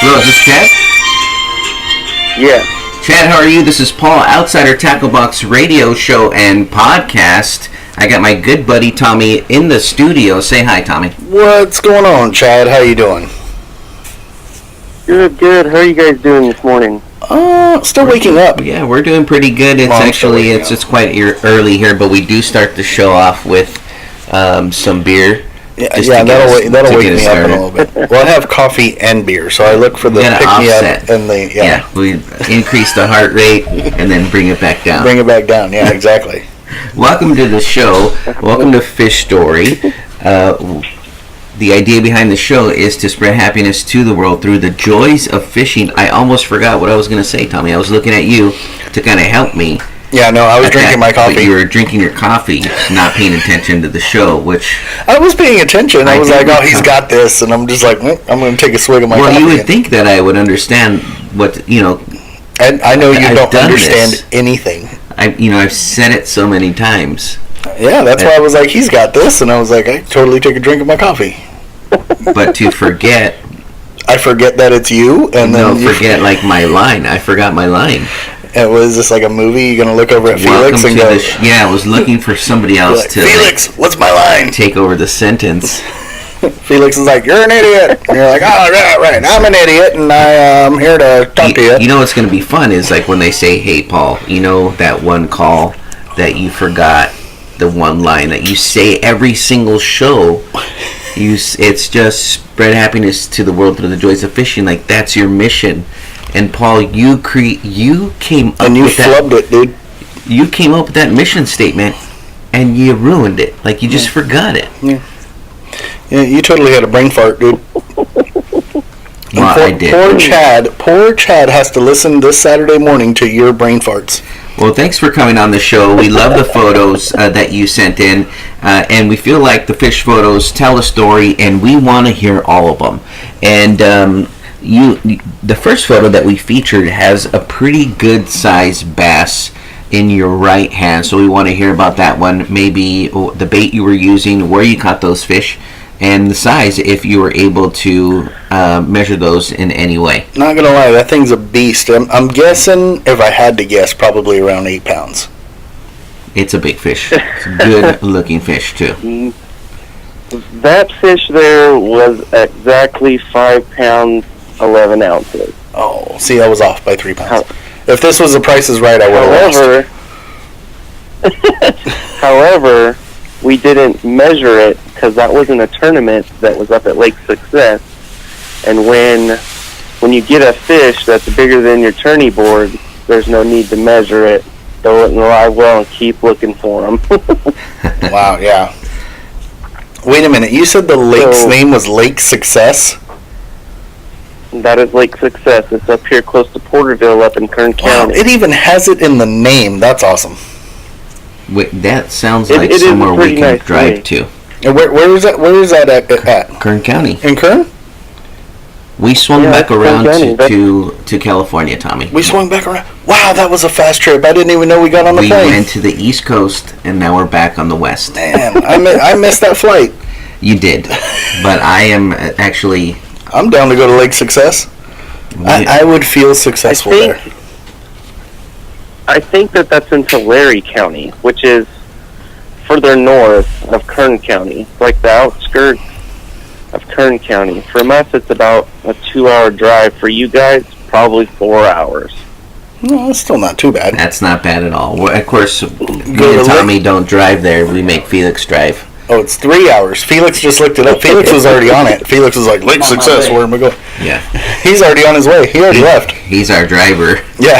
Hello, is this Chad? Yeah. Chad, how are you? This is Paul, Outsider Tackle Box radio show and podcast. I got my good buddy Tommy in the studio. Say hi, Tommy. What's going on, Chad? How you doing? Good. How are you guys doing this morning? Still waking up. Yeah, we're doing pretty good. It's quite early here, but we do start the show off with some beer. Yeah, that'll wake me up in a little bit. Well, I have coffee and beer, so I look for the pick-me-up and the... Yeah, we increase the heart rate and then bring it back down. Yeah, exactly. Welcome to the show. Welcome to Fish Story. The idea behind the show is to spread happiness to the world through the joys of fishing. I almost forgot what I was going to say, Tommy. I was looking at you to kind of help me. Yeah, no, I was drinking my coffee. But you were drinking your coffee, not paying attention to the show, which... I was paying attention. I was like, oh, he's got this. And I'm just like, I'm going to take a swig of my coffee. Well, you would think that I would understand what, And I know you don't understand anything. I've said it so many times. Yeah, that's why I was like, he's got this. And I was like, I totally take a drink of my coffee. But to forget... I forget that it's you, and then... No, forget, like, my line. I forgot my line. It was this like a movie? You're going to look over at Felix and go... I was looking for somebody else like, Felix, what's my line? Take over the sentence. Felix is like, you're an idiot. And you're like, oh, right. I'm an idiot, and I'm here to talk to you. You know what's going to be fun is like when they say, hey, Paul, that one call that you forgot, the one line that you say every single show... It's just spread happiness to the world through the joys of fishing. Like, that's your mission. And Paul, you came up and you with that. flubbed it, dude. You came up with that mission statement, and you ruined it. Like, you just forgot it. Yeah, you totally had a brain fart, dude. I did. Poor Chad has to listen this Saturday morning to your brain farts. Well, thanks for coming on the show. We love the photos that you sent in, and we feel like the fish photos tell a story, and we want to hear all of them. And the first photo that we featured has a pretty good sized bass in your right hand, so we want to hear about that one. Maybe the bait you were using, where you caught those fish, and the size, if you were able to measure those in any way. Not gonna lie, that thing's a beast. I'm guessing, if I had to guess, probably around 8 pounds. It's a big fish. It's a good looking fish too. That fish there was exactly 5 pounds 11 ounces. Oh, see, I was off by 3 pounds. If this was the Price is Right, I would have lost. However, we didn't measure it because that wasn't a tournament that was up at Lake Success. And when you get a fish that's bigger than your tourney board, there's no need to measure it. Throw it in the live well and keep looking for them. Wow, yeah. Wait a minute, you said the lake's name was Lake Success? That is Lake Success. It's up here close to Porterville up in Kern County. Wow, it even has it in the name. That's awesome. Wait, that sounds like somewhere we can drive to. And where is that? Where is that at? Kern County. In Kern? We swung back around to California, Tommy. We swung back around. Wow, that was a fast trip. I didn't even know we got on the plane. We went to the East Coast, and now we're back on the West. Man, I missed that flight. You did, but I am actually... I'm down to go to Lake Success. I would feel successful there. I think that's in Tulare County, which is further north of Kern County, like the outskirts of Kern County. From us, it's about a 2-hour drive. For you guys, probably 4 hours. No, it's still not too bad. That's not bad at all. Well, of course, me and Tommy don't drive there. We make Felix drive. Oh, it's 3 hours. Felix just looked it up. Felix was already on it. Felix was like, Lake Success, where am I going? Yeah. He's already on his way. He already left. He's our driver. Yeah.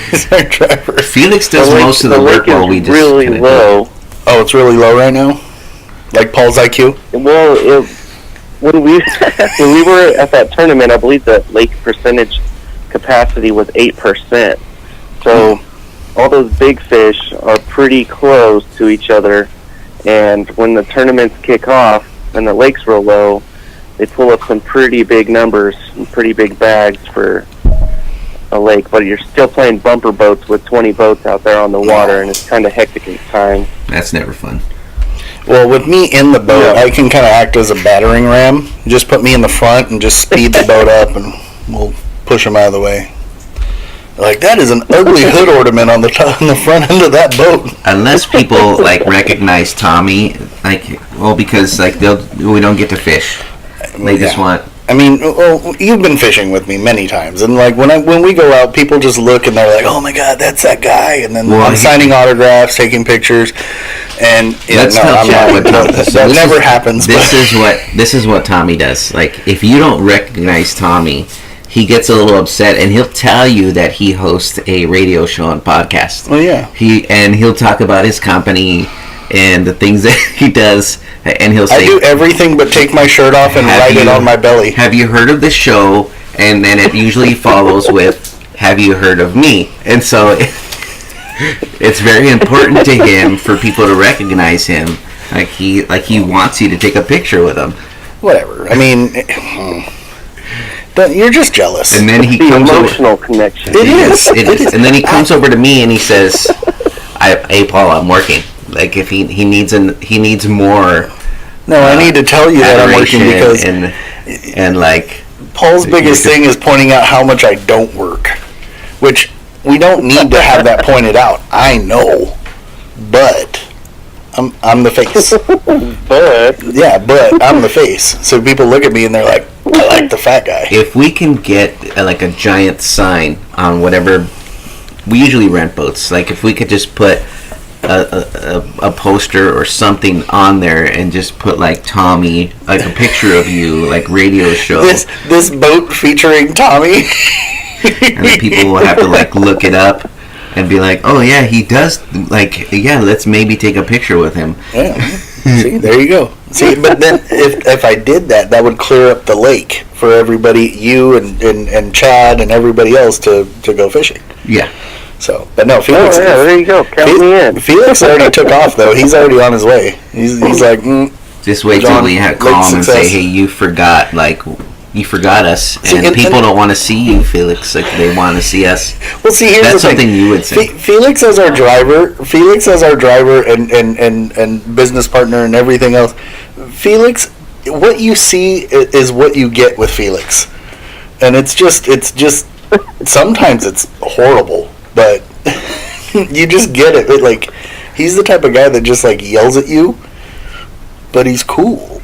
He's our driver. Felix does most of the work while we just... really low. Oh, it's really low right now? Like Paul's IQ? Well, when we were at that tournament, I believe the lake percentage capacity was 8%. So all those big fish are pretty close to each other. And when the tournaments kick off and the lake's real low, they pull up some pretty big numbers and pretty big bags for a lake. But you're still playing bumper boats with 20 boats out there on the water, and it's kind of hectic at times. That's never fun. Well, with me in the boat, I can kind of act as a battering ram. Just put me in the front and just speed the boat up. And we'll push them out of the way. Like, that is an ugly hood ornament on the top, on the front end of that boat. Unless people like recognize Tommy, because we don't get to fish. They just want. I mean, well, you've been fishing with me many times, and like when we go out, people just look and they're like, "Oh my God, that's that guy!" And then I'm signing autographs, taking pictures, and that never happens. This is what Tommy does. Like, if you don't recognize Tommy, he gets a little upset, and he'll tell you that he hosts a radio show and podcast. Oh yeah. He'll talk about his company and the things that he does, and he'll say, "I do everything but take my shirt off and write it on my belly." Have you heard of this show? And then it usually follows with, "Have you heard of me?" And so it's very important to him for people to recognize him. Like he wants you to take a picture with him. Whatever. I mean. You're just jealous. And then he comes emotional connection. It is. And then he comes over to me and he says, "Hey Paul, I'm working." Like, if he needs more. No, I need to tell you that I'm working because and like Paul's biggest thing is pointing out how much I don't work, which we don't need to have that pointed out. I know, but I'm the face. But I'm the face. So people look at me and they're like, "I like the fat guy." If we can get like a giant sign on whatever, we usually rent boats. Like, if we could just put a poster or something on there and just put like Tommy, like a picture of you, like radio show. This boat featuring Tommy. And then people will have to like look it up and be like, "Oh yeah, he does." Like, yeah, let's maybe take a picture with him. Yeah. See, there you go. See, but then if I did that would clear up the lake for everybody, you and Chad and everybody else to go fishing. Yeah. So, but no, Felix. Oh yeah, there you go. Count me in. Felix already took off though. He's already on his way. He's like, just wait till we call him and say, "Hey, you forgot us," and people don't want to see you, Felix. Like, they want to see us. Well, see, here's that's the something thing. You would say. Felix as our driver. Felix as our driver and business partner and everything else. Felix, what you see is what you get with Felix, and it's just sometimes it's horrible. But you just get it. Like, he's the type of guy that just like yells at you, but he's cool.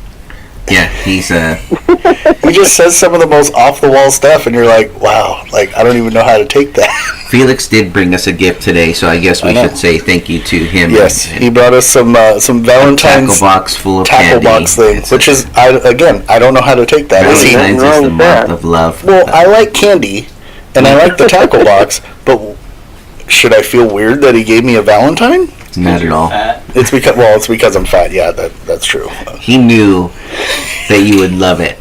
Yeah, he's He just says some of the most off the wall stuff, and you're like, wow, like I don't even know how to take that. Felix did bring us a gift today, so I guess we should say thank you to him. Yes, he brought us some Valentine's tackle box full of tackle candy. Box thing, which is I don't know how to take that. Valentine's is the month of love. Well, I like candy, and I like the tackle box, but should I feel weird that he gave me a Valentine? Not at all. It's because I'm fat. Yeah, that's true. He knew that you would love it.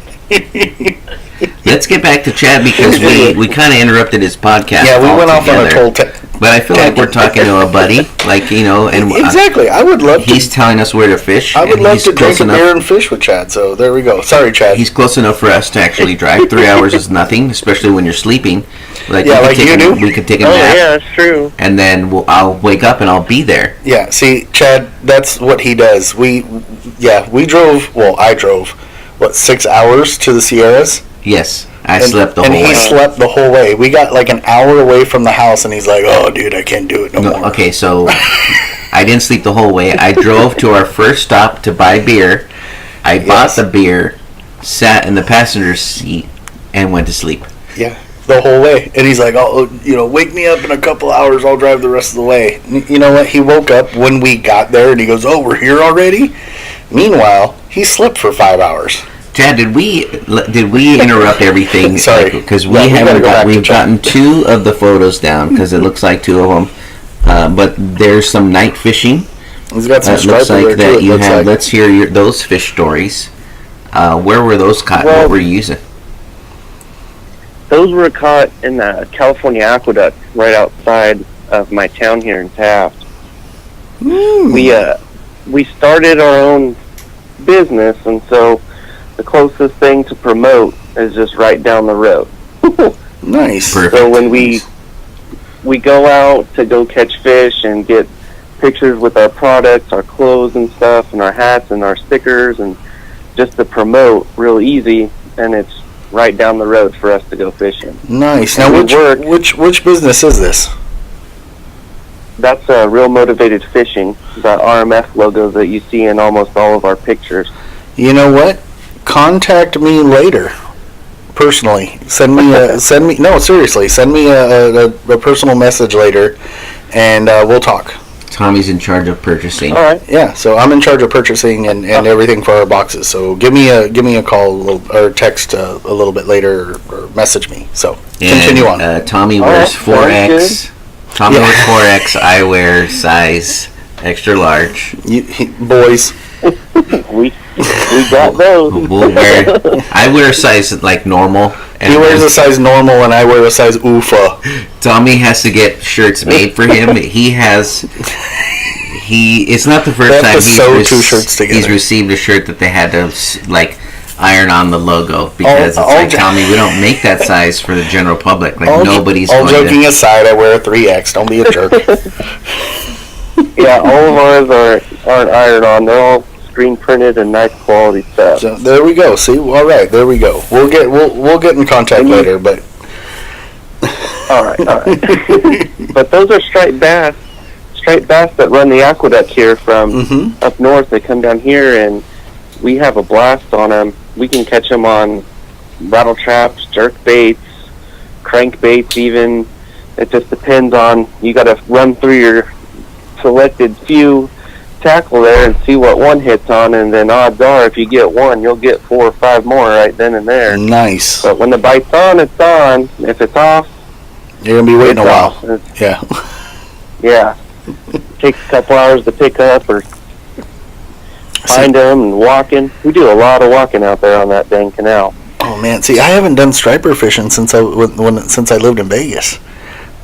Let's get back to Chad, because we kind of interrupted his podcast. Yeah, we went off on a total but I feel like we're talking to a buddy, like, and exactly. I would love. He's telling us where to fish. I would love to drink a beer and fish with Chad. So there we go. Sorry, Chad. He's close enough for us to actually drive. 3 hours is nothing, especially when you're sleeping. Like you do. We could take a nap. Oh yeah, that's true. And then I'll wake up and I'll be there. Yeah. See, Chad, that's what he does. I drove. 6 hours to the Sierras? Yes. I slept the whole way. And he slept the whole way. We got like an hour away from the house, and he's like, "Oh, dude, I can't do it no more." Okay, so I didn't sleep the whole way. I drove to our first stop to buy beer. I bought the beer, sat in the passenger seat, and went to sleep. Yeah, the whole way. And he's like, "Oh, wake me up in a couple hours. I'll drive the rest of the way." You know what? He woke up when we got there, and he goes, "Oh, we're here already?" Meanwhile, he slept for 5 hours. Chad, did we interrupt everything? Sorry, because we've gotten 2 of the photos down, because it looks like 2 of them. But there's some night fishing. He's got some looks like there that too, you have. like. Let's hear those fish stories. Where were those caught? What were you using? Those were caught in the California aqueduct right outside of my town here in Taft. We started our own business, and so the closest thing to promote is just right down the road. Nice. Perfect. So when we go out to go catch fish and get pictures with our products, our clothes and stuff, and our hats and our stickers, and just to promote real easy, and it's right down the road for us to go fishing. Nice. Now, which business is this? That's Real Motivated Fishing, the RMF logo that you see in almost all of our pictures. You know what? Contact me later. Personally, send me a personal message later, and we'll talk. Tommy's in charge of purchasing. All right. Yeah, so I'm in charge of purchasing and everything for our boxes. So give me a call or text a little bit later or message me. So continue on. Tommy wears 4X. Tommy wears 4X. I wear size extra large. Boys. We got those. I wear a size like normal. And he wears a size normal, and I wear a size UFA. Tommy has to get shirts made for him. It's not the first time he's received a shirt that they had to like iron on the logo because Tommy, we don't make that size for the general public. Like nobody's. All joking aside, I wear a 3X. Don't be a jerk. Yeah, all of ours aren't ironed on. They're all screen printed and nice quality stuff. So there we go. See, all right, there we go. We'll get in contact later, but. All right. But those are striped bass that run the aqueduct here from up north. They come down here, and we have a blast on them. We can catch them on rattle traps, jerk baits, crank baits even. It just depends on, you got to run through your selected few tackle there and see what one hits on, and then odds are if you get one, you'll get 4 or 5 more right then and there. Nice. But when the bite's on, it's on. If it's off, you're going to be waiting a while. Yeah. Yeah. It takes a couple hours to pick up or find them and walking. We do a lot of walking out there on that dang canal. Oh man, see, I haven't done striper fishing since I lived in Vegas.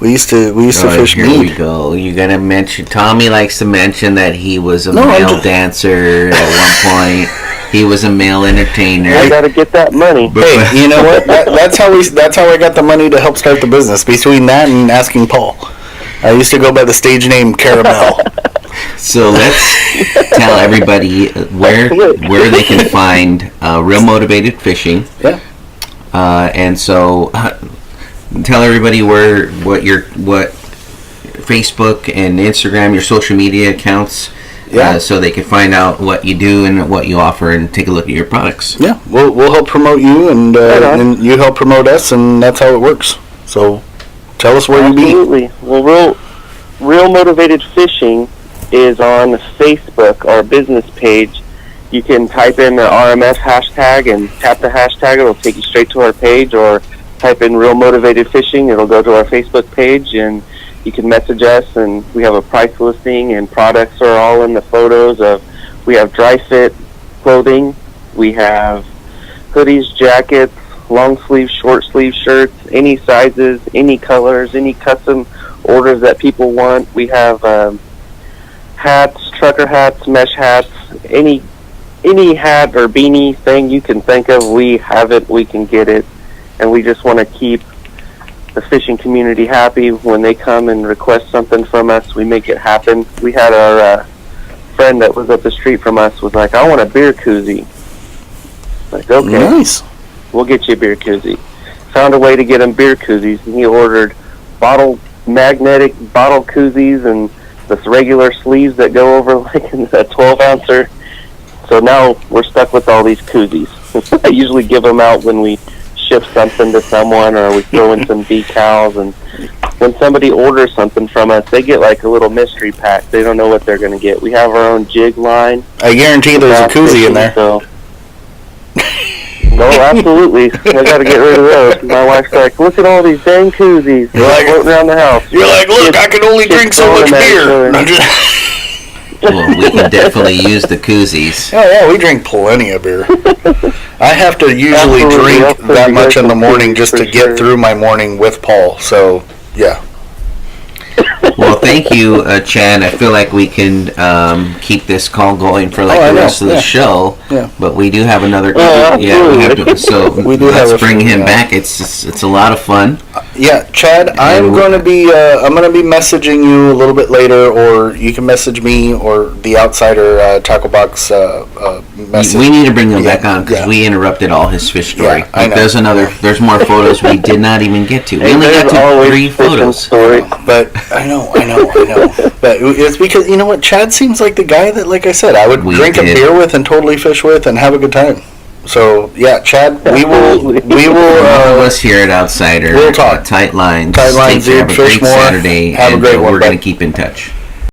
We used to fish mead. Here we go. You gotta mention. Tommy likes to mention that he was a male dancer at one point. He was a male entertainer. I gotta get that money. Hey, you know what? That's how I got the money to help start the business. Between that and asking Paul, I used to go by the stage name Caramel. So let's tell everybody where they can find Real Motivated Fishing. Yeah. And so tell everybody what Facebook and Instagram, your social media accounts, so they can find out what you do and what you offer and take a look at your products. Yeah, we'll help promote you, and you help promote us, and that's how it works. So tell us where you be. Absolutely. Well, Real Motivated Fishing is on Facebook, our business page. You can type in the RMF hashtag and tap the hashtag. It'll take you straight to our page, or type in Real Motivated Fishing. It'll go to our Facebook page, and you can message us, and we have a price listing, and products are all in the photos of. We have dry fit clothing. We have hoodies, jackets, long sleeve, short sleeve shirts, any sizes, any colors, any custom orders that people want. We have hats, trucker hats, mesh hats, any hat or beanie thing you can think of, we have it, we can get it, and we just want to keep the fishing community happy. When they come and request something from us, we make it happen. We had our friend that was up the street from us was like, I want a beer koozie. Like, okay, nice. We'll get you a beer koozie. Found a way to get him beer koozies, and he ordered magnetic bottle koozies and the regular sleeves that go over like in a 12-ouncer. So now we're stuck with all these koozies. I usually give them out when we ship something to someone, or we throw in some decals. And when somebody orders something from us, they get like a little mystery pack. They don't know what they're going to get. We have our own jig line. I guarantee there's a koozie in there. So. No, absolutely. I got to get rid of those. My wife's like, look at all these dang koozies floating around the house. You're like, look, I can only drink so much beer. Well, we can definitely use the koozies. Oh yeah, we drink plenty of beer. I have to usually drink that much in the morning just to get through my morning with Paul. So yeah. Well, thank you, Chad. I feel like we can keep this call going for the rest of the show. Yeah. But we do have another. We have to. So we do let's bring him back. It's a lot of fun. Yeah, Chad, I'm going to be messaging you a little bit later, or you can message me or the Outsider Tackle Box message. We need to bring him back on because Yeah. we interrupted all his fish story. Yeah, I know. There's more photos we did not even get to. We only got There's to always 3 fishing photos. stories. But I know. But it's because, you know what, Chad seems like the guy that, like I said, I would We drink did. a beer with and totally fish with and have a good time. So yeah, Chad, we will All of us here at Outsider. We'll talk. Tight lines. Tight lines, Have dude. a Fish great more. Saturday. Have a and great one, we're going to bud. keep in touch.